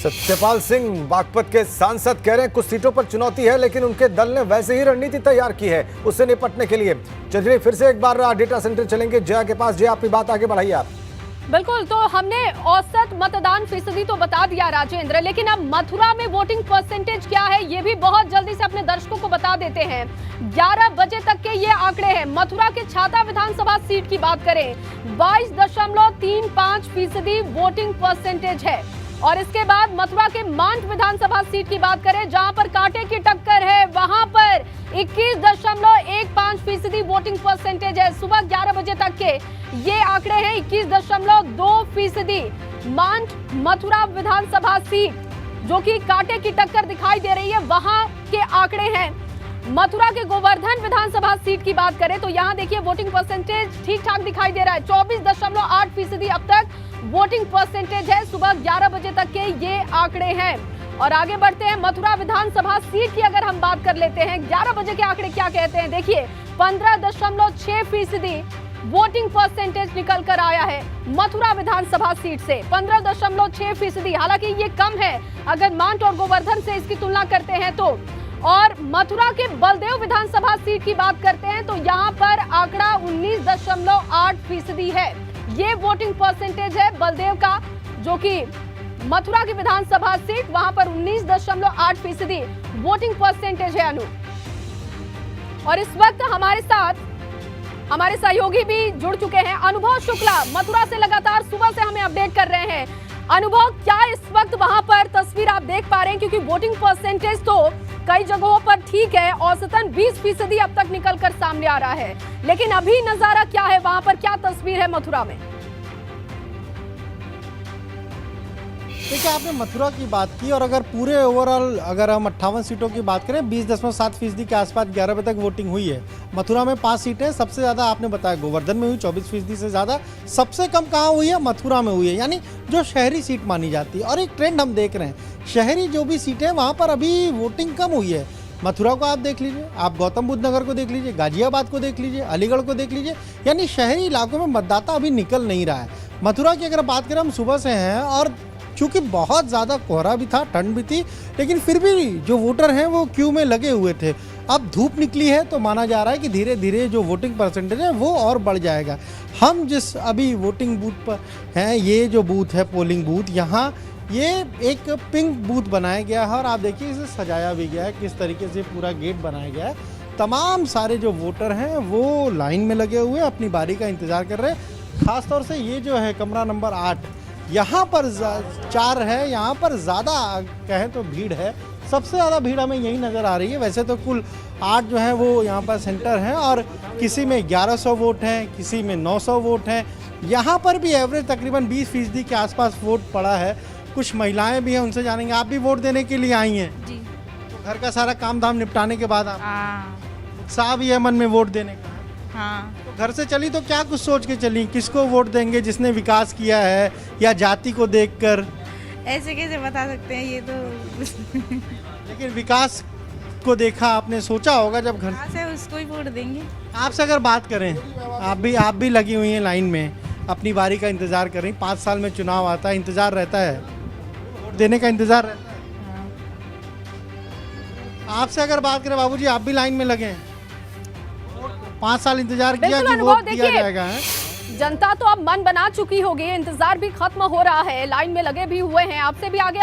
सत्यपाल सिंह बागपत के सांसद कह रहे हैं कुछ सीटों पर चुनौती है, लेकिन उनके दल ने वैसे ही रणनीति तैयार की है उससे निपटने के लिए। चलिए फिर से एक बार डेटा सेंटर चलेंगे जया के पास। जया, अपनी बात आगे बढ़ाइए आप। बिल्कुल, तो हमने औसत मतदान फीसदी तो बता दिया राजेंद्र, लेकिन अब मथुरा में वोटिंग परसेंटेज क्या है ये भी बहुत जल्दी से अपने दर्शकों को बता देते हैं। 11 बजे तक के ये आंकड़े हैं। मथुरा के छाता विधानसभा सीट की बात करें 22.35% वोटिंग परसेंटेज है। और इसके बाद मथुरा के मांड विधानसभा सीट की बात करें जहां पर कांटे की टक्कर है, वहां पर 21.15% वोटिंग परसेंटेज है। सुबह 11 बजे तक के ये आंकड़े हैं। 21.2% मांड मथुरा विधानसभा सीट जो कि कांटे की टक्कर दिखाई दे रही है, वहां के आंकड़े हैं। मथुरा के गोवर्धन विधानसभा सीट की बात करें तो यहां देखिए वोटिंग परसेंटेज ठीक ठाक दिखाई दे रहा है। 24.8% अब तक वोटिंग परसेंटेज है। सुबह 11 बजे तक के ये आंकड़े हैं। और आगे बढ़ते हैं, मथुरा विधानसभा सीट की अगर हम बात कर लेते हैं, 11 बजे के आंकड़े क्या कहते हैं देखिए 15.6% वोटिंग परसेंटेज निकल कर आया है मथुरा विधानसभा सीट से। 15.6%, हालांकि ये कम है अगर मांड और गोवर्धन से इसकी तुलना करते हैं तो। और मथुरा के बलदेव विधानसभा सीट की बात करते हैं तो यहाँ पर आंकड़ा 19.8% है। ये वोटिंग परसेंटेज है बलदेव का, जो कि मथुरा की विधानसभा सीट, वहां पर 19.8% वोटिंग परसेंटेज है। अनु, और इस वक्त हमारे साथ हमारे सहयोगी भी जुड़ चुके हैं। अनुभव शुक्ला मथुरा से लगातार सुबह से हमें अपडेट कर रहे हैं। अनुभव, क्या इस वक्त वहां पर तस्वीर आप देख पा रहे हैं? क्योंकि वोटिंग परसेंटेज तो कई जगहों पर ठीक है, औसतन 20% अब तक निकल कर सामने आ रहा है, लेकिन अभी नजारा क्या है वहां पर, क्या तस्वीर है मथुरा में? देखिए, आपने मथुरा की बात की और अगर पूरे ओवरऑल अगर हम 58 सीटों की बात करें 20.7% के आसपास 11 बजे तक वोटिंग हुई है। मथुरा में 5 सीटें, सबसे ज़्यादा आपने बताया गोवर्धन में हुई 24% से ज़्यादा। सबसे कम कहाँ हुई है? मथुरा में हुई है, यानी जो शहरी सीट मानी जाती है। और एक ट्रेंड हम देख रहे हैं, शहरी जो भी सीटें वहाँ पर अभी वोटिंग कम हुई है। मथुरा को आप देख लीजिए, आप गौतम बुद्ध नगर को देख लीजिए, गाजियाबाद को देख लीजिए, अलीगढ़ को देख लीजिए, यानी शहरी इलाकों में मतदाता अभी निकल नहीं रहा है। मथुरा की अगर बात करें, हम सुबह से हैं और चूँकि बहुत ज़्यादा कोहरा भी था, ठंड भी थी, लेकिन फिर भी जो वोटर हैं वो क्यू में लगे हुए थे। अब धूप निकली है तो माना जा रहा है कि धीरे धीरे जो वोटिंग परसेंटेज है वो और बढ़ जाएगा। हम जिस अभी वोटिंग बूथ पर हैं, ये जो बूथ है पोलिंग बूथ, यहाँ ये एक पिंक बूथ बनाया गया है और आप देखिए इसे सजाया भी गया है, किस तरीके से पूरा गेट बनाया गया है। तमाम सारे जो वोटर हैं वो लाइन में लगे हुए अपनी बारी का इंतज़ार कर रहे हैं। ख़ासतौर से ये जो है कमरा नंबर 8, यहाँ पर 4 है, यहाँ पर ज़्यादा कहें तो भीड़ है। सबसे ज़्यादा भीड़ हमें यही नज़र आ रही है। वैसे तो कुल 8 जो है वो यहाँ पर सेंटर हैं और किसी में 1100 वोट हैं, किसी में 900 वोट हैं। यहाँ पर भी एवरेज तकरीबन 20% के आसपास वोट पड़ा है। कुछ महिलाएं भी हैं, उनसे जानेंगे। आप भी वोट देने के लिए आई हैं जी। तो घर का सारा काम धाम निपटाने के बाद आप उत्साह भी है मन में वोट देने का? हाँ। तो घर से चली तो क्या कुछ सोच के चली, किसको वोट देंगे जिसने विकास किया है या जाति को देखकर? ऐसे कैसे बता सकते हैं ये तो लेकिन विकास को देखा आपने, सोचा होगा जब घर कहाँ से उसको ही वोट देंगे। आपसे अगर बात करें, आप भी लगी हुई हैं लाइन में, अपनी बारी का इंतजार कर रही। 5 साल में चुनाव आता है, इंतजार रहता है, वोट देने का इंतजार रहता है। आपसे अगर बात करें बाबूजी, आप भी लाइन में लगे हैं, 5 साल इंतजार किया कि वोट दिया जाएगा है? जनता तो अब मन बना चुकी होगी, इंतजार भी खत्म हो रहा है, लाइन में लगे भी हुए हैं। आपसे भी आगे